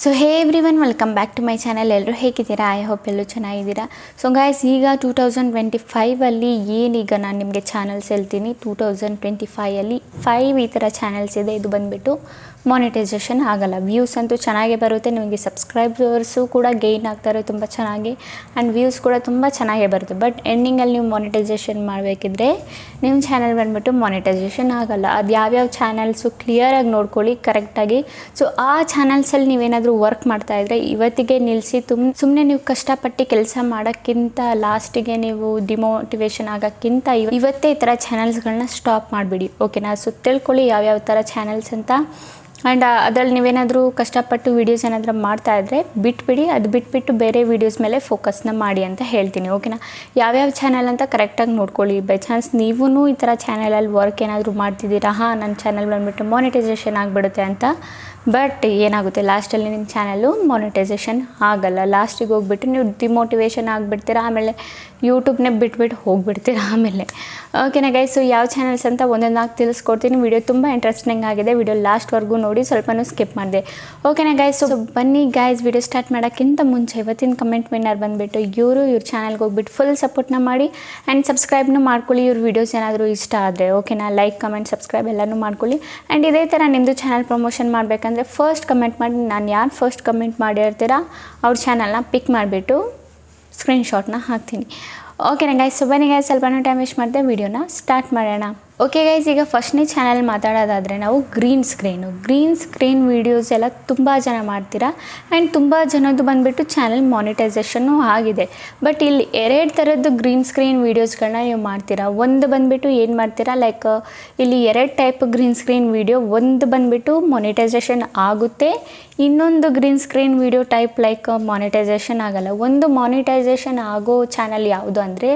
So hey everyone, welcome back to my channel. ಎಲ್ಲರೂ ಹೇಗಿದ್ದೀರಾ? I hope ಎಲ್ಲರೂ ಚೆನ್ನಾಗಿದ್ದೀರಾ. ಸೊ ಗೈಸ್, ಈಗ 2025ಅಲ್ಲಿ ಏನೀಗ ನಾನು ನಿಮಗೆ ಚಾನಲ್ಸ್ ಹೇಳ್ತೀನಿ. 2025ಅಲ್ಲಿ 5 ಈ ಥರ ಚಾನಲ್ಸ್ ಇದೆ. ಇದು ಬಂದುಬಿಟ್ಟು ಮಾನಿಟೈಸೇಷನ್ ಆಗಲ್ಲ. ವ್ಯೂಸ್ ಅಂತೂ ಚೆನ್ನಾಗೇ ಬರುತ್ತೆ, ನಿಮಗೆ ಸಬ್ಸ್ಕ್ರೈಬರ್ಸು ಕೂಡ ಗೇನ್ ಆಗ್ತಾರೆ ತುಂಬ ಚೆನ್ನಾಗಿ, ಆ್ಯಂಡ್ ವ್ಯೂಸ್ ಕೂಡ ತುಂಬ ಚೆನ್ನಾಗೇ ಬರುತ್ತೆ. ಬಟ್ ಎಂಡಿಂಗಲ್ಲಿ ನೀವು ಮಾನಿಟೈಸೇಷನ್ ಮಾಡಬೇಕಿದ್ರೆ ನಿಮ್ಮ ಚಾನಲ್ ಬಂದುಬಿಟ್ಟು ಮಾನಿಟೈಸೇಷನ್ ಆಗಲ್ಲ. ಅದು ಯಾವ್ಯಾವ ಚಾನಲ್ಸು ಕ್ಲಿಯರಾಗಿ ನೋಡ್ಕೊಳ್ಳಿ ಕರೆಕ್ಟಾಗಿ. ಸೊ ಆ ಚಾನಲ್ಸಲ್ಲಿ ನೀವೇನಾದರೂ ವರ್ಕ್ ಮಾಡ್ತಾಯಿದ್ರೆ ಇವತ್ತಿಗೆ ನಿಲ್ಲಿಸಿ, ಸುಮ್ಮನೆ ನೀವು ಕಷ್ಟಪಟ್ಟು ಕೆಲಸ ಮಾಡೋಕ್ಕಿಂತ, ಲಾಸ್ಟಿಗೆ ನೀವು ಡಿಮೋಟಿವೇಶನ್ ಆಗೋಕ್ಕಿಂತ ಇವತ್ತೇ ಈ ಥರ ಚಾನಲ್ಸ್ಗಳನ್ನ ಸ್ಟಾಪ್ ಮಾಡಿಬಿಡಿ. ಓಕೆನಾ? ಸೊ ತಿಳ್ಕೊಳ್ಳಿ ಯಾವ್ಯಾವ ಥರ ಚಾನಲ್ಸ್ ಅಂತ. ಆ್ಯಂಡ್ ಅದರಲ್ಲಿ ನೀವೇನಾದರೂ ಕಷ್ಟಪಟ್ಟು ವೀಡಿಯೋಸ್ ಏನಾದರೂ ಮಾಡ್ತಾಯಿದ್ರೆ ಬಿಟ್ಬಿಡಿ. ಅದು ಬಿಟ್ಬಿಟ್ಟು ಬೇರೆ ವೀಡಿಯೋಸ್ ಮೇಲೆ ಫೋಕಸ್ನ ಮಾಡಿ ಅಂತ ಹೇಳ್ತೀನಿ. ಓಕೆನಾ? ಯಾವ್ಯಾವ ಚಾನಲ್ ಅಂತ ಕರೆಕ್ಟಾಗಿ ನೋಡ್ಕೊಳ್ಳಿ. ಬೈ ಚಾನ್ಸ್ ನೀವೂ ಈ ಥರ ಚಾನಲಲ್ಲಿ ವರ್ಕ್ ಏನಾದರೂ ಮಾಡ್ತಿದ್ದೀರಾ, ನನ್ನ ಚಾನಲ್ ಬಂದುಬಿಟ್ಟು ಮಾನಿಟೈಸೇಷನ್ ಆಗಿಬಿಡುತ್ತೆ ಅಂತ. ಬಟ್ ಏನಾಗುತ್ತೆ, ಲಾಸ್ಟಲ್ಲಿ ನಿಮ್ಮ ಚಾನಲ್ಲು ಮಾನಿಟೈಸೇಷನ್ ಆಗಲ್ಲ. ಲಾಸ್ಟಿಗೆ ಹೋಗ್ಬಿಟ್ಟು ನೀವು ಡಿಮೋಟಿವೇಶನ್ ಆಗಿಬಿಡ್ತೀರಾ, ಆಮೇಲೆ ಯೂಟ್ಯೂಬ್ನೇ ಬಿಟ್ಬಿಟ್ಟು ಹೋಗಿಬಿಡ್ತೀರಾ ಆಮೇಲೆ. ಓಕೆನಾ ಗೈಸ್? ಸೊ ಯಾವ ಚಾನಲ್ಸ್ ಅಂತ ಒಂದೊಂದಾಗಿ ತಿಳಿಸ್ಕೊಡ್ತೀನಿ. ವಿಡಿಯೋ ತುಂಬ ಇಂಟ್ರೆಸ್ಟಿಂಗ್ ಆಗಿದೆ. ವಿಡಿಯೋ ಲಾಸ್ಟ್ವರೆಗೂ ನೋಡಿ, ಸ್ವಲ್ಪನೂ ಸ್ಕಿಪ್ ಮಾಡಿದೆ. ಓಕೆನಾ ಗೈಸ್? ಸೊ ಬನ್ನಿ ಗೈಸ್, ವಿಡಿಯೋ ಸ್ಟಾರ್ಟ್ ಮಾಡೋಕ್ಕಿಂತ ಮುಂಚೆ ಇವತ್ತಿನ ಕಮೆಂಟ್ ವಿನ್ನರ್ ಬಂದುಬಿಟ್ಟು ಇವ್ರ ಚಾನಲ್ಗೆ ಹೋಗ್ಬಿಟ್ಟು ಫುಲ್ ಸಪೋರ್ಟ್ನ ಮಾಡಿ ಆ್ಯಂಡ್ ಸಬ್ಸ್ಕ್ರೈಬ್ನ ಮಾಡ್ಕೊಳ್ಳಿ. ಇವ್ರ ವೀಡಿಯೋಸ್ ಏನಾದರೂ ಇಷ್ಟ ಆದರೆ. ಓಕೆನಾ? ಲೈಕ್, ಕಮೆಂಟ್, ಸಬ್ಸ್ಕ್ರೈಬ್ ಎಲ್ಲನೂ ಮಾಡ್ಕೊಳ್ಳಿ. ಆ್ಯಂಡ್ ಇದೇ ಥರ ನಿಮ್ಮದು ಚಾನಲ್ ಪ್ರಮೋಷನ್ ಮಾಡಬೇಕಂದ್ರೆ ಫಸ್ಟ್ ಕಮೆಂಟ್ ಮಾಡಿ. ನಾನು ಯಾರು ಫಸ್ಟ್ ಕಮೆಂಟ್ ಮಾಡಿರ್ತೀರಾ ಅವ್ರ ಚಾನಲ್ನ ಪಿಕ್ ಮಾಡಿಬಿಟ್ಟು ಸ್ಕ್ರೀನ್ಶಾಟ್ನ ಹಾಕ್ತೀನಿ. ಓಕೆನಾ ಗೈಸ್? ಸೊ ಬನ್ನಿ ಗೈಸ್, ಸ್ವಲ್ಪ ಟೈಮ್ ವೇಸ್ಟ್ ಮಾಡಿದೆ, ವೀಡಿಯೋನ ಸ್ಟಾರ್ಟ್ ಮಾಡೋಣ. ಓಕೆ ಗೈಸ್, ಈಗ ಫಸ್ಟ್ನೇ ಚಾನಲ್ ಮಾತಾಡೋದಾದರೆ ನಾವು ಗ್ರೀನ್ ಸ್ಕ್ರೀನ್ ವೀಡಿಯೋಸ್ ಎಲ್ಲ ತುಂಬ ಜನ ಮಾಡ್ತೀರಾ. ಆ್ಯಂಡ್ ತುಂಬ ಜನದ್ದು ಬಂದುಬಿಟ್ಟು ಚಾನಲ್ ಮಾನಿಟೈಸೇಷನ್ನು ಆಗಿದೆ. ಬಟ್ ಇಲ್ಲಿ 2 ಥರದ್ದು ಗ್ರೀನ್ ಸ್ಕ್ರೀನ್ ವೀಡಿಯೋಸ್ಗಳನ್ನ ನೀವು ಮಾಡ್ತೀರಾ. ಒಂದು ಬಂದುಬಿಟ್ಟು ಏನು ಮಾಡ್ತೀರಾ, ಲೈಕ್ ಇಲ್ಲಿ 2 ಟೈಪ್ ಗ್ರೀನ್ ಸ್ಕ್ರೀನ್ ವೀಡಿಯೋ. ಒಂದು ಬಂದುಬಿಟ್ಟು ಮಾನಿಟೈಸೇಷನ್ ಆಗುತ್ತೆ, ಇನ್ನೊಂದು green screen video type like monetisation ಆಗಲ್ಲ. ಒಂದು ಮಾನಿಟೈಸೇಷನ್ ಆಗೋ ಚಾನಲ್ ಯಾವುದು ಅಂದರೆ,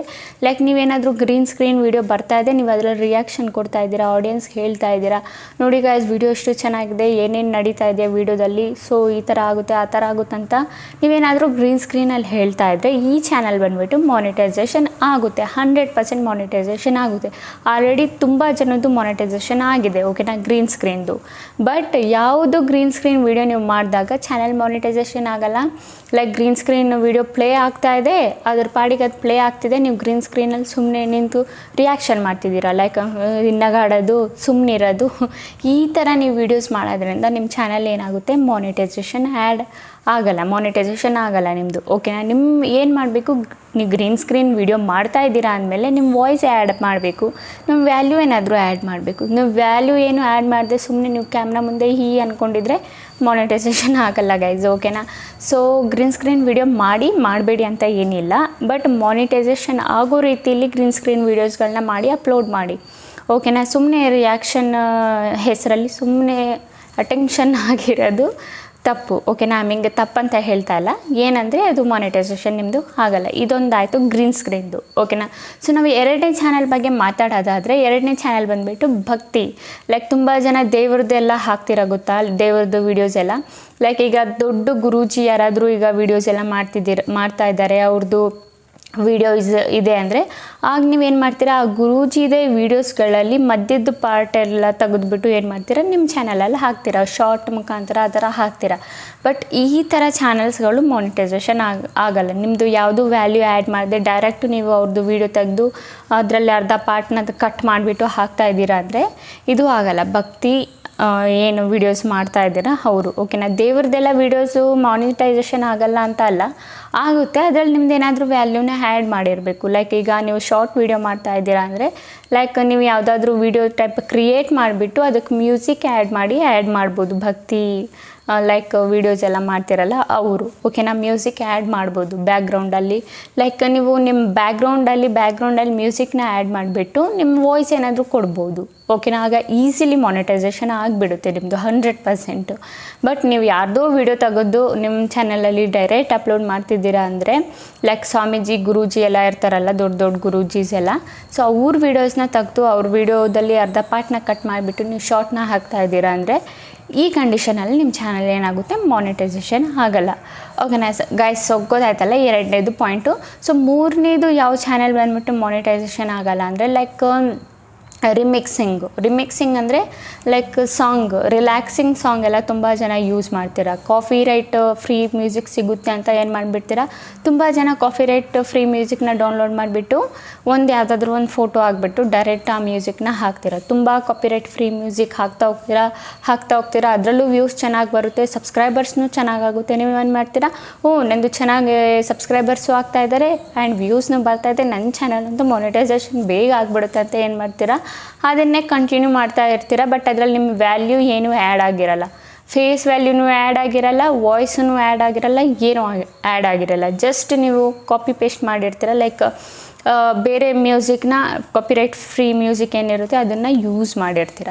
ಲೈಕ್ ನೀವೇನಾದರೂ ಗ್ರೀನ್ ಸ್ಕ್ರೀನ್ ವೀಡಿಯೋ ಬರ್ತಾ ಇದೆ, ನೀವು ಅದರಲ್ಲಿ ರಿಯಾಕ್ಷನ್ ಕೊಡ್ತಾ ಇದ್ದೀರಾ, ಆಡಿಯನ್ಸ್ಗೆ ಹೇಳ್ತಾ ಇದ್ದೀರಾ, ನೋಡಿ ಗಾಯ್ಸ್ ವಿಡಿಯೋ ಎಷ್ಟು ಚೆನ್ನಾಗಿದೆ, ಏನೇನು ನಡೀತಾ ಇದೆ ವಿಡಿಯೋದಲ್ಲಿ, ಸೊ ಈ ಥರ ಆಗುತ್ತೆ ಆ ಥರ ಆಗುತ್ತೆ ಅಂತ ನೀವೇನಾದರೂ ಗ್ರೀನ್ ಸ್ಕ್ರೀನಲ್ಲಿ ಹೇಳ್ತಾ ಇದ್ದರೆ ಈ ಚಾನಲ್ ಬಂದುಬಿಟ್ಟು ಮಾನಿಟೈಸೇಷನ್ ಆಗುತ್ತೆ. 100% ಮಾನಿಟೈಸೇಷನ್ ಆಗುತ್ತೆ. ಆಲ್ರೆಡಿ ತುಂಬ ಜನದ್ದು ಮಾನಿಟೈಸೇಷನ್ ಆಗಿದೆ. ಓಕೆನಾ? ಗ್ರೀನ್ ಸ್ಕ್ರೀನ್ದು. ಬಟ್ ಯಾವುದು ಗ್ರೀನ್ ಸ್ಕ್ರೀನ್ ವೀಡಿಯೋ ನೀವು ಮಾಡಿದಾಗ ಚಾನಲ್ ಮಾನಿಟೈಸೇಷನ್ ಆಗಲ್ಲ. Like green screen video play ಆಗ್ತಾ ಇದೆ, ಅದ್ರ ಪಾಡಿಗೆ ಅದು ಪ್ಲೇ ಆಗ್ತಿದೆ, ನೀವು ಗ್ರೀನ್ ಸ್ಕ್ರೀನಲ್ಲಿ ಸುಮ್ಮನೆ ನಿಂತು ರಿಯಾಕ್ಷನ್ ಮಾಡ್ತಿದ್ದೀರಾ, ಲೈಕ್ ನಗಾಡೋದು, ಸುಮ್ಮನಿರೋದು, ಈ ಥರ ನೀವು ವೀಡಿಯೋಸ್ ಮಾಡೋದ್ರಿಂದ ನಿಮ್ಮ ಚಾನಲ್ ಏನಾಗುತ್ತೆ, ಮಾನಿಟೈಸೇಷನ್ ಮಾನಿಟೈಸೇಷನ್ ಆಗಲ್ಲ ನಿಮ್ಮದು. ಓಕೆನಾ? ಏನು ಮಾಡಬೇಕು, ನೀವು ಗ್ರೀನ್ ಸ್ಕ್ರೀನ್ ವೀಡಿಯೋ ಮಾಡ್ತಾ ಇದ್ದೀರಾ ಅಂದಮೇಲೆ ನಿಮ್ಮ ವಾಯ್ಸ್ ಆ್ಯಡ್ ಮಾಡಬೇಕು, ನಿಮ್ಮ ವ್ಯಾಲ್ಯೂ ಏನಾದರೂ ಆ್ಯಡ್ ಮಾಡಬೇಕು. ನೀವು ವ್ಯಾಲ್ಯೂ ಏನು ಆ್ಯಡ್ ಮಾಡಿದೆ ಸುಮ್ಮನೆ ನೀವು ಕ್ಯಾಮ್ರಾ ಮುಂದೆ ಅಂದ್ಕೊಂಡಿದ್ರೆ ಮಾನಿಟೈಸೇಷನ್ ಆಗಲ್ಲ ಗೈಸ್. ಓಕೆನಾ? ಸೊ ಗ್ರೀನ್ ಸ್ಕ್ರೀನ್ ವೀಡಿಯೋ ಮಾಡಬೇಡಿ ಅಂತ ಏನಿಲ್ಲ, ಬಟ್ ಮಾನಿಟೈಸೇಷನ್ ಆಗೋ ರೀತಿಯಲ್ಲಿ ಗ್ರೀನ್ ಸ್ಕ್ರೀನ್ ವೀಡಿಯೋಸ್ಗಳನ್ನ ಮಾಡಿ ಅಪ್ಲೋಡ್ ಮಾಡಿ. ಓಕೆನಾ? ಸುಮ್ಮನೆ ರಿಯಾಕ್ಷನ್ ಹೆಸರಲ್ಲಿ ಸುಮ್ಮನೆ ಅಟೆನ್ಷನ್ ಆಗಿರೋದು ತಪ್ಪು. ಓಕೆನಾ? ನಿಮಗೆ ತಪ್ಪಂತ ಹೇಳ್ತಾ ಇಲ್ಲ, ಏನಂದರೆ ಅದು ಮಾನಿಟೈಸೇಷನ್ ನಿಮ್ಮದು ಆಗಲ್ಲ. ಇದೊಂದಾಯಿತು ಗ್ರೀನ್ ಸ್ಕ್ರೀನ್ದು. ಓಕೆನಾ? ಸೊ ನಾವು 2ನೇ ಚಾನಲ್ ಬಗ್ಗೆ ಮಾತಾಡೋದಾದರೆ, 2ನೇ ಚಾನಲ್ ಬಂದುಬಿಟ್ಟು ಭಕ್ತಿ. ಲೈಕ್ ತುಂಬ ಜನ ದೇವ್ರದ್ದೆಲ್ಲ ಹಾಕ್ತಿರೋ ಗೊತ್ತಾ, ದೇವ್ರದ್ದು ವೀಡಿಯೋಸ್ ಎಲ್ಲ. ಲೈಕ್ ಈಗ ದೊಡ್ಡ ಗುರೂಜಿ ಯಾರಾದರೂ ಈಗ ವೀಡಿಯೋಸ್ ಎಲ್ಲ ಮಾಡ್ತಾ ಇದ್ದಾರೆ, ಅವ್ರದ್ದು ವೀಡಿಯೋಸ್ ಇದೆ ಅಂದರೆ ಆಗ ನೀವೇನು ಮಾಡ್ತೀರಾ, ಆ ಗುರೂಜಿದೇ ವೀಡಿಯೋಸ್ಗಳಲ್ಲಿ ಮಧ್ಯದ ಪಾರ್ಟ್ ಎಲ್ಲ ತೆಗೆದುಬಿಟ್ಟು ಏನು ಮಾಡ್ತೀರಾ, ನಿಮ್ಮ ಚಾನಲಲ್ಲಿ ಹಾಕ್ತೀರಾ, ಶಾರ್ಟ್ ಮುಖಾಂತರ ಆ ಥರ ಹಾಕ್ತೀರಾ. ಬಟ್ ಈ ಥರ ಚಾನಲ್ಸ್ಗಳು ಮಾನಿಟೈಸೇಷನ್ ಆಗಲ್ಲ. ನಿಮ್ಮದು ಯಾವುದು ವ್ಯಾಲ್ಯೂ ಆ್ಯಡ್ ಮಾಡಿದೆ ಡೈರೆಕ್ಟು ನೀವು ಅವ್ರದ್ದು ವೀಡಿಯೋ ತೆಗೆದು ಅದರಲ್ಲಿ ಅರ್ಧ ಪಾರ್ಟ್ನ ಕಟ್ ಮಾಡಿಬಿಟ್ಟು ಹಾಕ್ತಾ ಇದ್ದೀರಾ ಅಂದರೆ ಇದು ಆಗಲ್ಲ. ಭಕ್ತಿ ಏನು ವೀಡಿಯೋಸ್ ಮಾಡ್ತಾ ಇದ್ದೀರಾ ಅವರು. ಓಕೆನಾ? ದೇವ್ರದ್ದೆಲ್ಲ ವೀಡಿಯೋಸು ಮಾನಿಟೈಸೇಷನ್ ಆಗಲ್ಲ ಅಂತ ಅಲ್ಲ, ಆಗುತ್ತೆ. ಅದರಲ್ಲಿ ನಿಮ್ದು ಏನಾದರೂ ವ್ಯಾಲ್ಯೂನ ಆ್ಯಡ್ ಮಾಡಿರಬೇಕು. ಲೈಕ್ ಈಗ ನೀವು ಶಾರ್ಟ್ ವೀಡಿಯೋ ಮಾಡ್ತಾ ಇದ್ದೀರಾ ಅಂದರೆ, ಲೈಕ್ ನೀವು ಯಾವುದಾದ್ರೂ ವೀಡಿಯೋ ಟೈಪ್ ಕ್ರಿಯೇಟ್ ಮಾಡಿಬಿಟ್ಟು ಅದಕ್ಕೆ ಮ್ಯೂಸಿಕ್ ಆ್ಯಡ್ ಮಾಡ್ಬೋದು. ಭಕ್ತಿ ಲೈಕ್ ವೀಡಿಯೋಸ್ ಎಲ್ಲ ಮಾಡ್ತಿರಲ್ಲ ಅವರು. ಓಕೆನಾ? ಮ್ಯೂಸಿಕ್ ಆ್ಯಡ್ ಮಾಡ್ಬೋದು ಬ್ಯಾಕ್ಗ್ರೌಂಡಲ್ಲಿ. ಲೈಕ್ ನೀವು ನಿಮ್ಮ ಬ್ಯಾಕ್ಗ್ರೌಂಡಲ್ಲಿ ಮ್ಯೂಸಿಕ್ನ ಆ್ಯಡ್ ಮಾಡಿಬಿಟ್ಟು ನಿಮ್ಮ ವಾಯ್ಸ್ ಏನಾದರೂ ಕೊಡ್ಬೋದು. ಓಕೆನಾ? ಆಗ ಈಸಿಲಿ ಮಾನಿಟೈಸೇಷನ್ ಆಗಿಬಿಡುತ್ತೆ ನಿಮ್ಮದು 100%. ಬಟ್ ನೀವು ಯಾರ್ದೋ ವೀಡಿಯೋ ತೆಗೆದು ನಿಮ್ಮ ಚಾನಲಲ್ಲಿ ಡೈರೆಕ್ಟ್ ಅಪ್ಲೋಡ್ ಮಾಡ್ತಿದ್ದೀರಾ ಅಂದರೆ, ಲೈಕ್ ಸ್ವಾಮೀಜಿ, ಗುರೂಜಿ ಎಲ್ಲ ಇರ್ತಾರಲ್ಲ, ದೊಡ್ಡ ಗುರೂಜೀಸ್ ಎಲ್ಲ, ಸೊ ಅವ್ರ ವೀಡಿಯೋಸ್ನ ತೆಗೆದು ಅವ್ರ ವೀಡಿಯೋದಲ್ಲಿ ಅರ್ಧ ಪಾರ್ಟ್ನ ಕಟ್ ಮಾಡಿಬಿಟ್ಟು ನೀವು ಶಾರ್ಟ್ನ ಹಾಕ್ತಾ ಇದ್ದೀರಾ ಅಂದರೆ ಈ ಕಂಡೀಷನಲ್ಲಿ ನಿಮ್ಮ ಚಾನಲ್ ಏನಾಗುತ್ತೆ, ಮಾನಿಟೈಸೇಷನ್ ಆಗಲ್ಲ. ಓಕೆನಾ ಗೈಸ್? ಗೊತ್ತಾಯ್ತಲ್ಲ 2ನೇದು ಪಾಯಿಂಟು. ಸೊ 3ನೇದು ಯಾವ ಚಾನಲ್ ಬಂದ್ಬಿಟ್ಟು ಮಾನಿಟೈಸೇಷನ್ ಆಗಲ್ಲ ಅಂದರೆ, ಲೈಕ್ ರಿಮಿಕ್ಸಿಂಗ್ ಅಂದರೆ ಲೈಕ್ ಸಾಂಗ್, ರಿಲ್ಯಾಕ್ಸಿಂಗ್ ಸಾಂಗ್ ಎಲ್ಲ ತುಂಬ ಜನ ಯೂಸ್ ಮಾಡ್ತೀರಾ. ಕಾಫಿ ರೈಟ್ ಫ್ರೀ ಮ್ಯೂಸಿಕ್ ಸಿಗುತ್ತೆ ಅಂತ ಏನು ಮಾಡಿಬಿಡ್ತೀರಾ, ತುಂಬ ಜನ ಕಾಫಿ ರೈಟ್ ಫ್ರೀ ಮ್ಯೂಸಿಕ್ನ ಡೌನ್ಲೋಡ್ ಮಾಡಿಬಿಟ್ಟು ಯಾವುದಾದ್ರೂ ಒಂದು ಫೋಟೋ ಆಗಿಬಿಟ್ಟು ಡೈರೆಕ್ಟ್ ಆ ಮ್ಯೂಸಿಕ್ನ ಹಾಕ್ತೀರಾ. ತುಂಬ ಕಾಪಿ ರೈಟ್ ಫ್ರೀ ಮ್ಯೂಸಿಕ್ ಹಾಕ್ತಾ ಹೋಗ್ತೀರಾ. ಅದರಲ್ಲೂ ವ್ಯೂಸ್ ಚೆನ್ನಾಗಿ ಬರುತ್ತೆ, ಸಬ್ಸ್ಕ್ರೈಬರ್ಸ್ನೂ ಚೆನ್ನಾಗಾಗುತ್ತೆ. ನೀವು ಏನು ಮಾಡ್ತೀರಾ, ನಂದು ಚೆನ್ನಾಗಿ ಸಬ್ಸ್ಕ್ರೈಬರ್ಸು ಆಗ್ತಾಯಿದ್ದಾರೆ ಆ್ಯಂಡ್ ವ್ಯೂಸ್ನೂ ಬರ್ತಾಯಿದೆ, ನನ್ನ ಚಾನಲ್ ಅಂತೂ ಮೊನಿಟೈಸೇಷನ್ ಬೇಗ ಆಗಿಬಿಡುತ್ತೆ ಅಂತ ಏನು ಮಾಡ್ತೀರಾ, ಅದನ್ನೇ ಕಂಟಿನ್ಯೂ ಮಾಡ್ತಾ ಇರ್ತೀರ. ಬಟ್ ಅದರಲ್ಲಿ ನಿಮ್ಮ ವ್ಯಾಲ್ಯೂ ಏನೂ ಆ್ಯಡ್ ಆಗಿರಲ್ಲ, ಫೇಸ್ ವ್ಯಾಲ್ಯೂನೂ ಆ್ಯಡ್ ಆಗಿರಲ್ಲ, ವಾಯ್ಸೂ ಆ್ಯಡ್ ಆಗಿರಲ್ಲ, ಏನೂ ಆ್ಯಡ್ ಆಗಿರಲ್ಲ. ಜಸ್ಟ್ ನೀವು ಕಾಪಿ ಪೇಸ್ಟ್ ಮಾಡಿರ್ತೀರ. ಲೈಕ್ ಬೇರೆ ಮ್ಯೂಸಿಕ್ನ ಕಾಪಿರೈಟ್ ಫ್ರೀ ಮ್ಯೂಸಿಕ್ ಏನಿರುತ್ತೆ ಅದನ್ನು ಯೂಸ್ ಮಾಡಿರ್ತೀರ.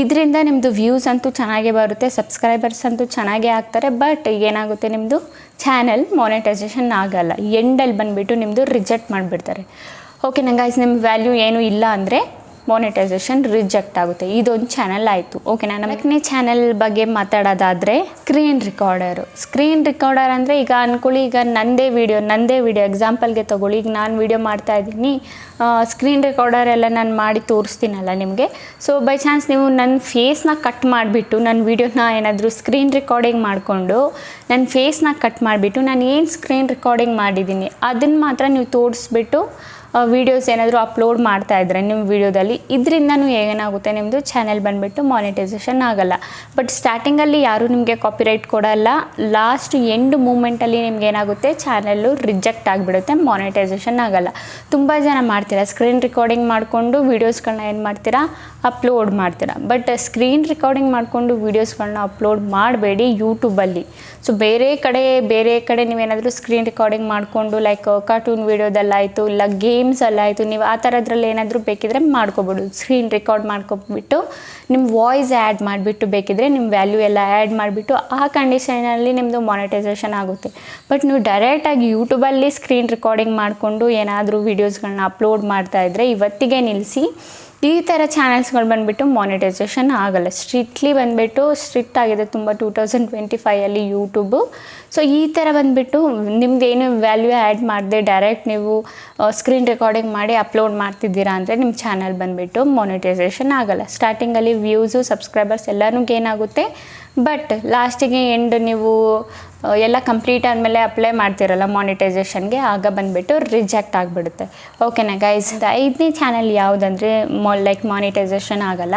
ಇದರಿಂದ ನಿಮ್ಮದು ವ್ಯೂಸ್ ಅಂತೂ ಚೆನ್ನಾಗೇ ಬರುತ್ತೆ, ಸಬ್ಸ್ಕ್ರೈಬರ್ಸ್ ಅಂತೂ ಚೆನ್ನಾಗೇ ಆಗ್ತಾರೆ. ಬಟ್ ಏನಾಗುತ್ತೆ, ನಿಮ್ಮದು ಚಾನಲ್ ಮಾನಿಟೈಸೇಷನ್ ಆಗಲ್ಲ. ಎಂಡಲ್ಲಿ ಬಂದುಬಿಟ್ಟು ನಿಮ್ಮದು ರಿಜೆಕ್ಟ್ ಮಾಡಿಬಿಡ್ತಾರೆ. ಓಕೆನಾ ಗೈಸ್, ನಿಮ್ಮ ವ್ಯಾಲ್ಯೂ ಏನೂ ಇಲ್ಲ ಅಂದರೆ ಮಾನಿಟೈಸೇಷನ್ ರಿಜೆಕ್ಟ್ ಆಗುತ್ತೆ. ಇದೊಂದು ಚಾನಲ್ ಆಯಿತು. ಓಕೆನಾ, ನಮ್ಮನೇ ಚಾನಲ್ ಬಗ್ಗೆ ಮಾತಾಡೋದಾದರೆ ಸ್ಕ್ರೀನ್ ರಿಕಾರ್ಡರ್ ಅಂದರೆ ಈಗ ಅಂದ್ಕೊಳ್ಳಿ, ಈಗ ನಂದೇ ವಿಡಿಯೋ ಎಕ್ಸಾಂಪಲ್ಗೆ ತೊಗೊಳ್ಳಿ. ಈಗ ನಾನು ವಿಡಿಯೋ ಮಾಡ್ತಾಯಿದ್ದೀನಿ, ಸ್ಕ್ರೀನ್ ರಿಕಾರ್ಡರ್ ಎಲ್ಲ ನಾನು ಮಾಡಿ ತೋರಿಸ್ತೀನಲ್ಲ ನಿಮಗೆ. ಸೊ ಬೈ ಚಾನ್ಸ್ ನೀವು ನನ್ನ ಫೇಸ್ನ ಕಟ್ ಮಾಡಿಬಿಟ್ಟು ನನ್ನ ವೀಡಿಯೋನ ಏನಾದರೂ ಸ್ಕ್ರೀನ್ ರೆಕಾರ್ಡಿಂಗ್ ಮಾಡಿಕೊಂಡು ನನ್ನ ಫೇಸ್ನ ಕಟ್ ಮಾಡಿಬಿಟ್ಟು ನಾನು ಏನು ಸ್ಕ್ರೀನ್ ರೆಕಾರ್ಡಿಂಗ್ ಮಾಡಿದ್ದೀನಿ ಅದನ್ನು ಮಾತ್ರ ನೀವು ತೋರಿಸ್ಬಿಟ್ಟು ವೀಡಿಯೋಸ್ ಏನಾದರೂ ಅಪ್ಲೋಡ್ ಮಾಡ್ತಾಯಿದ್ರೆ ನಿಮ್ಮ ವೀಡಿಯೋದಲ್ಲಿ, ಇದರಿಂದನೂ ಏನಾಗುತ್ತೆ, ನಿಮ್ಮದು ಚಾನೆಲ್ ಬಂದುಬಿಟ್ಟು ಮಾನಿಟೈಸೇಷನ್ ಆಗಲ್ಲ. ಬಟ್ ಸ್ಟಾರ್ಟಿಂಗಲ್ಲಿ ಯಾರೂ ನಿಮಗೆ ಕಾಪಿರೈಟ್ ಕೊಡಲ್ಲ. ಲಾಸ್ಟ್ ಎಂಡ್ ಮೂಮೆಂಟಲ್ಲಿ ನಿಮ್ಗೆ ಏನಾಗುತ್ತೆ, ಚಾನಲ್ಲು ರಿಜೆಕ್ಟ್ ಆಗಿಬಿಡುತ್ತೆ, ಮಾನಿಟೈಸೇಷನ್ ಆಗಲ್ಲ. ತುಂಬ ಜನ ಮಾಡ್ತೀರಾ, ಸ್ಕ್ರೀನ್ ರೆಕಾರ್ಡಿಂಗ್ ಮಾಡಿಕೊಂಡು ವೀಡಿಯೋಸ್ಗಳನ್ನ ಏನು ಮಾಡ್ತೀರಾ, ಅಪ್ಲೋಡ್ ಮಾಡ್ತೀರಾ. ಬಟ್ ಸ್ಕ್ರೀನ್ ರೆಕಾರ್ಡಿಂಗ್ ಮಾಡಿಕೊಂಡು ವೀಡಿಯೋಸ್ಗಳನ್ನ ಅಪ್ಲೋಡ್ ಮಾಡಬೇಡಿ ಯೂಟ್ಯೂಬಲ್ಲಿ. ಸೊ ಬೇರೆ ಕಡೆ ನೀವೇನಾದರೂ ಸ್ಕ್ರೀನ್ ರೆಕಾರ್ಡಿಂಗ್ ಮಾಡಿಕೊಂಡು ಲೈಕ್ ಕಾರ್ಟೂನ್ ವೀಡಿಯೋದಲ್ಲಾಯಿತು, ಇಲ್ಲ ಗೇಮ್ಸಲ್ಲಾಯಿತು, ನೀವು ಆ ಥರದ್ರಲ್ಲಿ ಏನಾದರೂ ಬೇಕಿದ್ರೆ ಮಾಡ್ಕೊಬೋದು. ಸ್ಕ್ರೀನ್ ರೆಕಾರ್ಡ್ ಮಾಡ್ಕೊಬಿಟ್ಟು ನಿಮ್ಮ ವಾಯ್ಸ್ ಆ್ಯಡ್ ಮಾಡಿಬಿಟ್ಟು ಬೇಕಿದ್ರೆ ನಿಮ್ಮ ವ್ಯಾಲ್ಯೂ ಎಲ್ಲ ಆ್ಯಡ್ ಮಾಡಿಬಿಟ್ಟು ಆ ಕಂಡೀಷನಲ್ಲಿ ನಿಮ್ಮದು ಮಾನಿಟೈಸೇಷನ್ ಆಗುತ್ತೆ. ಬಟ್ ನೀವು ಡೈರೆಕ್ಟಾಗಿ ಯೂಟ್ಯೂಬಲ್ಲಿ ಸ್ಕ್ರೀನ್ ರೆಕಾರ್ಡಿಂಗ್ ಮಾಡಿಕೊಂಡು ಏನಾದರೂ ವೀಡಿಯೋಸ್ಗಳನ್ನ ಅಪ್ಲೋಡ್ ಮಾಡ್ತಾಯಿದ್ರೆ ಇವತ್ತಿಗೆ ನಿಲ್ಲಿಸಿ. ಈ ಥರ ಚಾನಲ್ಸ್ಗಳು ಬಂದುಬಿಟ್ಟು ಮಾನಿಟೈಸೇಷನ್ ಆಗಲ್ಲ. ಸ್ಟ್ರಿಕ್ಟ್ ಆಗಿದೆ ತುಂಬ 2025 ಯೂಟ್ಯೂಬು. ಸೊ ಈ ಥರ ಬಂದುಬಿಟ್ಟು ನಿಮ್ಮದೇನು ವ್ಯಾಲ್ಯೂ ಆ್ಯಡ್ ಮಾಡದೆ ಡೈರೆಕ್ಟ್ ನೀವು ಸ್ಕ್ರೀನ್ ರೆಕಾರ್ಡಿಂಗ್ ಮಾಡಿ ಅಪ್ಲೋಡ್ ಮಾಡ್ತಿದ್ದೀರಾ ಅಂದರೆ ನಿಮ್ಮ ಚಾನಲ್ ಬಂದುಬಿಟ್ಟು ಮಾನಿಟೈಸೇಷನ್ ಆಗಲ್ಲ. ಸ್ಟಾರ್ಟಿಂಗಲ್ಲಿ ವ್ಯೂಸು ಸಬ್ಸ್ಕ್ರೈಬರ್ಸ್ ಎಲ್ಲನೂ ಗೇನ್ ಆಗುತ್ತೆ. ಬಟ್ ಲಾಸ್ಟಿಗೆ ಎಂಡ್ ನೀವು ಎಲ್ಲ ಕಂಪ್ಲೀಟ್ ಆದಮೇಲೆ ಅಪ್ಲೈ ಮಾಡ್ತಿರಲ್ಲ ಮಾನಿಟೈಸೇಷನ್ಗೆ, ಆಗ ಬಂದುಬಿಟ್ಟು ರಿಜೆಕ್ಟ್ ಆಗಿಬಿಡುತ್ತೆ. ಓಕೆನಾ ಗೈಸ್, 5ನೇ ಚಾನಲ್ ಯಾವುದಂದರೆ ಲೈಕ್ ಮಾನಿಟೈಸೇಷನ್ ಆಗಲ್ಲ,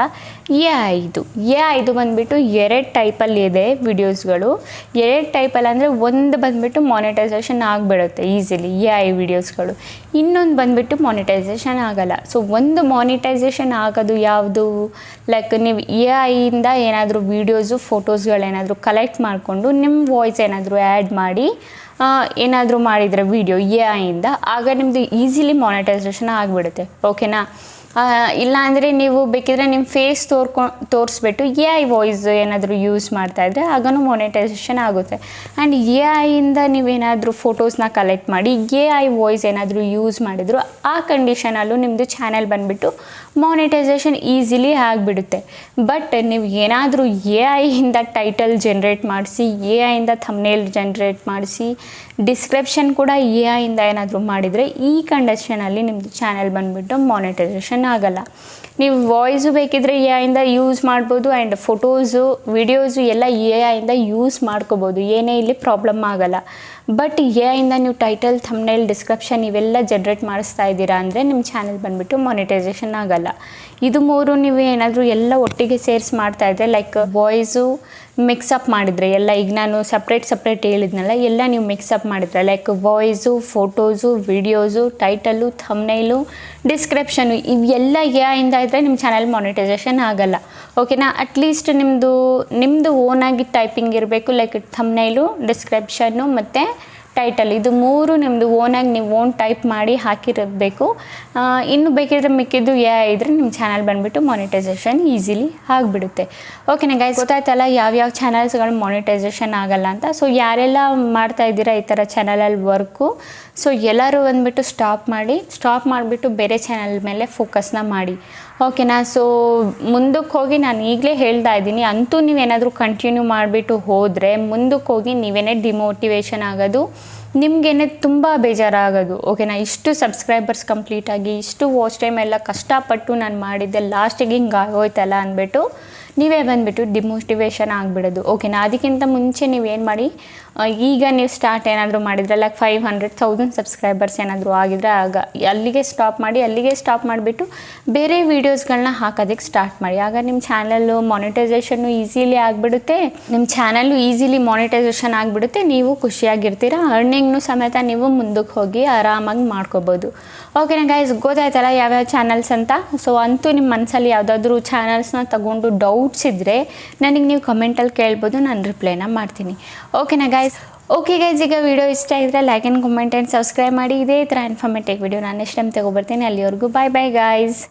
ಎ5 ಬಂದುಬಿಟ್ಟು 2 ಟೈಪಲ್ಲಿ ಇದೆ ವಿಡಿಯೋಸ್ಗಳು. 2 ಟೈಪಲ್ಲಿ ಅಂದರೆ ಒಂದು ಬಂದುಬಿಟ್ಟು ಮಾನಿಟೈಸೇಷನ್ ಆಗಿಬಿಡುತ್ತೆ ಈಸಿಲಿ ಎ5 ವಿಡಿಯೋಸ್ಗಳು, ಇನ್ನೊಂದು ಬಂದುಬಿಟ್ಟು ಮಾನಿಟೈಸೇಷನ್ ಆಗಲ್ಲ. ಸೊ ಒಂದು ಮಾನಿಟೈಸೇಷನ್ ಆಗೋದು ಯಾವುದು, ಲೈಕ್ ನೀವು ಎ5ಇಂದ ಏನಾದರೂ ವೀಡಿಯೋಸು ಫೋಟೋಸ್ಗಳೇನಾದರೂ ಕಲೆಕ್ಟ್ ಮಾಡಿಕೊಂಡು ನಿಮ್ಮ ವಾಯ್ಸ್ ಏನಾದರೂ ಆ್ಯಡ್ ಮಾಡಿ ಏನಾದರೂ ಮಾಡಿದರೆ ವೀಡಿಯೋ ಎ5ಇಂದ, ಆಗ ನಿಮ್ಮದು ಈಸಿಲಿ ಮಾನಿಟೈಸೇಷನ್ ಆಗಿಬಿಡುತ್ತೆ. ಓಕೆನಾ, ಇಲ್ಲ ಅಂದರೆ ನೀವು ಬೇಕಿದ್ರೆ ನಿಮ್ಮ ಫೇಸ್ ತೋರಿಸ್ಬಿಟ್ಟು ಎ5 ವಾಯ್ಸ್ ಏನಾದರೂ ಯೂಸ್ ಮಾಡ್ತಾಯಿದ್ರೆ ಆಗನೂ ಮಾನಿಟೈಸೇಷನ್ ಆಗುತ್ತೆ. ಆ್ಯಂಡ್ ಎ5ಇಂದ ನೀವೇನಾದರೂ ಫೋಟೋಸ್ನ ಕಲೆಕ್ಟ್ ಮಾಡಿ ಎ5 ವಾಯ್ಸ್ ಏನಾದರೂ ಯೂಸ್ ಮಾಡಿದ್ರು ಆ ಕಂಡೀಷನಲ್ಲೂ ನಿಮ್ಮದು ಚಾನಲ್ ಬಂದುಬಿಟ್ಟು ಮಾನಿಟೈಸೇಷನ್ ಈಸಿಲಿ ಆಗಿಬಿಡುತ್ತೆ. ಬಟ್ ನೀವು ಏನಾದರೂ ಎ5ಇಂದ ಟೈಟಲ್ ಜನ್ರೇಟ್ ಮಾಡಿಸಿ, ಎ5ಇಂದ ಥಂಬ್ನೇಲ್ ಜನ್ರೇಟ್ ಮಾಡಿಸಿ, ಡಿಸ್ಕ್ರಿಪ್ಷನ್ ಕೂಡ ಎ5ಇಂದ ಏನಾದರೂ ಮಾಡಿದರೆ ಈ ಕಂಡೀಷನಲ್ಲಿ ನಿಮ್ಮದು ಚಾನಲ್ ಬಂದುಬಿಟ್ಟು ಮಾನಿಟೈಸೇಷನ್ ಆಗಲ್ಲ. ನೀವು ವಾಯ್ಸು ಬೇಕಿದ್ರೆ ಎ5ಇಂದ ಯೂಸ್ ಮಾಡ್ಬೋದು ಆ್ಯಂಡ್ ಫೋಟೋಸು ವಿಡಿಯೋಸು ಎಲ್ಲ ಎ5ಇಂದ ಯೂಸ್ ಮಾಡ್ಕೋಬೋದು, ಏನೇ ಇಲ್ಲಿ ಪ್ರಾಬ್ಲಮ್ ಆಗಲ್ಲ. ಬಟ್ ಎ5ಇಂದ ನೀವು ಟೈಟಲ್ ಥಂಬ್ನೇಲ್ ಡಿಸ್ಕ್ರಿಪ್ಷನ್ ಇವೆಲ್ಲ ಜನ್ರೇಟ್ ಮಾಡಿಸ್ತಾ ಇದ್ದೀರಾ ಅಂದರೆ ನಿಮ್ಮ ಚಾನಲ್ ಬಂದುಬಿಟ್ಟು ಮಾನಿಟೈಸೇಷನ್ ಆಗಲ್ಲ. ಇದು 3 ನೀವು ಏನಾದರೂ ಎಲ್ಲ ಒಟ್ಟಿಗೆ ಸೇರಿಸಿ ಮಾಡ್ತಾಯಿದ್ರೆ ಲೈಕ್ ವಾಯ್ಸು ಮಿಕ್ಸಪ್ ಮಾಡಿದರೆ ಎಲ್ಲ, ಈಗ ನಾನು ಸಪ್ರೇಟ್ ಹೇಳಿದ್ನಲ್ಲ, ಎಲ್ಲ ನೀವು ಮಿಕ್ಸಪ್ ಮಾಡಿದರೆ like voice photos videos title thumbnail description ಇವೆಲ್ಲ ಎ5ಇಂದ ಇದ್ದರೆ ನಿಮ್ಮ ಚಾನಲ್ ಮಾನಿಟೈಸೇಷನ್ ಆಗಲ್ಲ. ಓಕೆನಾ, ಅಟ್ಲೀಸ್ಟ್ ನಿಮ್ಮದು ಓನಾಗಿ ಟೈಪಿಂಗ್ ಇರಬೇಕು, ಲೈಕ್ ಥಂಬ್ನೇಲು ಡಿಸ್ಕ್ರಿಪ್ಷನ್ನು ಮತ್ತು ಟೈಟಲ್, ಇದು 3 ನಿಮ್ಮದು ಓನಾಗಿ ನೀವು ಓನ್ ಟೈಪ್ ಮಾಡಿ ಹಾಕಿರಬೇಕು. ಇನ್ನು ಬೇಕಿದ್ರೆ ಮಿಕ್ಕಿದ್ದು ಎ5 ಇದ್ದರೆ ನಿಮ್ಮ ಚಾನಲ್ ಬಂದುಬಿಟ್ಟು ಮಾನಿಟೈಸೇಷನ್ ಈಸಿಲಿ ಆಗಿಬಿಡುತ್ತೆ. ಓಕೆನಾ ಗೈಸ್, ಗೊತ್ತಾಯ್ತಲ್ಲ ಯಾವ್ಯಾವ ಚಾನಲ್ಸ್ಗಳು ಮಾನಿಟೈಸೇಷನ್ ಆಗಲ್ಲ ಅಂತ. ಸೊ ಯಾರೆಲ್ಲ ಮಾಡ್ತಾ ಇದ್ದೀರಾ ಈ ಥರ ಚಾನಲಲ್ಲಿ ವರ್ಕು, ಸೊ ಎಲ್ಲರೂ ಬಂದುಬಿಟ್ಟು ಸ್ಟಾಪ್ ಮಾಡಿಬಿಟ್ಟು ಬೇರೆ ಚಾನಲ್ ಮೇಲೆ ಫೋಕಸ್ನ ಮಾಡಿ. ಓಕೆನಾ. ಸೊ ಮುಂದಕ್ಕೆ ಹೋಗಿ ನಾನು ಈಗಲೇ ಹೇಳ್ತಾ ಇದ್ದೀನಿ, ಅಂತೂ ನೀವೇನಾದರೂ ಕಂಟಿನ್ಯೂ ಮಾಡಿಬಿಟ್ಟು ಹೋದರೆ ಮುಂದಕ್ಕೆ ಹೋಗಿ ನೀವೇನೇ ಡಿಮೋಟಿವೇಶನ್ ಆಗೋದು, ನಿಮಗೇನೆ ತುಂಬ ಬೇಜಾರಾಗೋದು. ಓಕೆನಾ. ಇಷ್ಟು ಸಬ್ಸ್ಕ್ರೈಬರ್ಸ್ ಕಂಪ್ಲೀಟಾಗಿ ಇಷ್ಟು ವಾಚ್ ಟೈಮ್ ಎಲ್ಲ ಕಷ್ಟಪಟ್ಟು ನಾನು ಮಾಡಿದ್ದೆ, ಲಾಸ್ಟಿಗೆ ಹಿಂಗೆ ಆಗೋಯ್ತಲ್ಲ ಅಂದ್ಬಿಟ್ಟು ನೀವೇ ಬಂದುಬಿಟ್ಟು ಡಿಮೋಟಿವೇಶನ್ ಆಗಿಬಿಡೋದು. ಓಕೆನಾ. ಅದಕ್ಕಿಂತ ಮುಂಚೆ ನೀವೇನು ಮಾಡಿ, ಈಗ ನೀವು ಸ್ಟಾರ್ಟ್ ಏನಾದರೂ ಮಾಡಿದರೆ ಲೈಕ್ 500,000 ಸಬ್ಸ್ಕ್ರೈಬರ್ಸ್ ಏನಾದರೂ ಆಗಿದ್ರೆ ಆಗ ಅಲ್ಲಿಗೆ ಸ್ಟಾಪ್ ಮಾಡಿ, ಅಲ್ಲಿಗೆ ಸ್ಟಾಪ್ ಮಾಡಿಬಿಟ್ಟು ಬೇರೆ ವೀಡಿಯೋಸ್ಗಳನ್ನ ಹಾಕೋದಕ್ಕೆ ಸ್ಟಾರ್ಟ್ ಮಾಡಿ. ಆಗ ನಿಮ್ಮ ಚಾನಲ್ಲು ಮಾನಿಟೈಸೇಷನ್ನು ಈಸಿಲಿ ಆಗಿಬಿಡುತ್ತೆ, ನಿಮ್ಮ ಚಾನಲ್ಲು ಈಸಿಲಿ ಮಾನಿಟೈಸೇಷನ್ ಆಗಿಬಿಡುತ್ತೆ, ನೀವು ಖುಷಿಯಾಗಿರ್ತೀರ, ಅರ್ನಿಂಗ್ನು ಸಮೇತ ನೀವು ಮುಂದಕ್ಕೆ ಹೋಗಿ ಆರಾಮಾಗಿ ಮಾಡ್ಕೋಬೋದು. ಓಕೆನಾ ಗೈಸ್, ಗೊತ್ತಾಯ್ತಲ್ಲ ಯಾವ್ಯಾವ ಚಾನಲ್ಸ್ ಅಂತ. ಸೊ ಅಂತೂ ನಿಮ್ಮ ಮನಸ್ಸಲ್ಲಿ ಯಾವುದಾದ್ರೂ ಚಾನಲ್ಸ್ನ ತಗೊಂಡು ಡೌಟ್ಸ್ ಇದ್ದರೆ ನನಗೆ ನೀವು ಕಮೆಂಟಲ್ಲಿ ಕೇಳ್ಬೋದು, ನಾನು ರಿಪ್ಲೈನ ಮಾಡ್ತೀನಿ. ಓಕೆನಾ ಗೈಸ್. ಓಕೆ ಗೈಸ್, ಈಗ ವಿಡಿಯೋ ಇಷ್ಟ ಇದ್ದರೆ like and comment and subscribe ಮಾಡಿ. ಇದೇ ಥರ ಇನ್ಫಾರ್ಮೇಟಿವ್ ವಿಡಿಯೋ ನಾನು ನೆಕ್ಸ್ಟ್ ಟೈಮ್ ತೊಗೊಬರ್ತೀನಿ. ಅಲ್ಲಿವರೆಗೂ ಬಾಯ್ ಬಾಯ್ ಗೈಸ್.